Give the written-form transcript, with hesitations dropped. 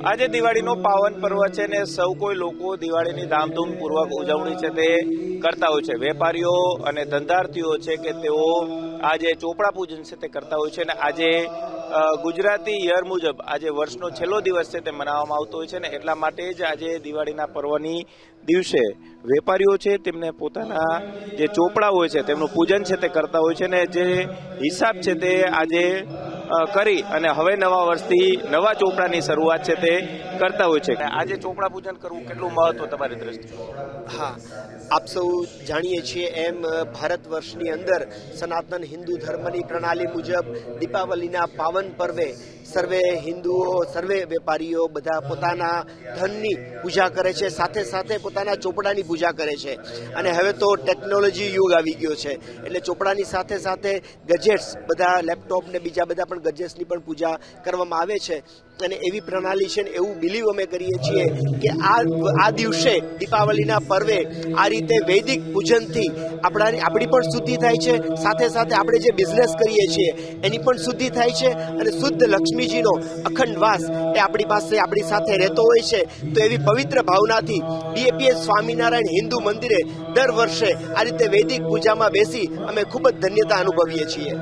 આજે દિવાળીનો પાવન પર્વ છે ને સૌ કોઈ લોકો દિવાળીની ધામધૂમપૂર્વક ઉજવણી છે તે કરતા હોય છે. વેપારીઓ અને ધંધાર્થીઓ છે કે તેઓ આજે ચોપડા પૂજન છે તે કરતા હોય છે અને આજે ગુજરાતી યર મુજબ આજે વર્ષનો છેલ્લો દિવસ છે તે મનાવવામાં આવતો હોય છે ને એટલા માટે જ આજે દિવાળીના પર્વની દિવસે વેપારીઓ છે તેમને પોતાના જે ચોપડા હોય છે તેમનું પૂજન છે તે કરતા હોય છે ને જે હિસાબ છે તે આજે કરી અને હવે નવા વર્ષથી નવા ચોપડાની શરૂઆત છે તે કરતા હોય છે. આજે ચોપડા પૂજન કરવું કેટલું મહત્વ તમારી દ્રષ્ટિએ? હા, આપ સૌ જાણીએ છીએ એમ ભારત વર્ષની અંદર સનાતન હિન્દુ ધર્મની પ્રણાલી મુજબ દીપાવલીના પાવન પર્વે સર્વે હિન્દુઓ, સર્વે વેપારીઓ બધા પોતાના ધનની પૂજા કરે છે, સાથે સાથે પોતાના ચોપડાની પૂજા કરે છે. અને હવે તો ટેકનોલોજી યુગ આવી ગયો છે એટલે ચોપડાની સાથે સાથે ગેજેટ્સ, બધા લેપટોપ ને બીજા બધા પણ ગેજેટ્સની પણ પૂજા કરવામાં આવે છે. અને એવી પ્રણાલી છે ને એવું બિલીવ અમે કરીએ છીએ કે આ દિવસે દીપાવલીના પર્વે આ રીતે વૈદિક પૂજનથી આપણી પણ શુદ્ધિ થાય છે, સાથે સાથે આપણે જે બિઝનેસ કરીએ છીએ એની પણ શુદ્ધિ થાય છે અને શુદ્ધ લક્ષ્મીજીનો અખંડ વાસ એ આપણી પાસે આપણી સાથે રહેતો હોય છે. તો એવી પવિત્ર ભાવનાથી DAPS સ્વામિનારાયણ હિન્દુ મંદિરે દર વર્ષે આ રીતે વૈદિક પૂજામાં બેસી અમે ખૂબ જ ધન્યતા અનુભવીએ છીએ.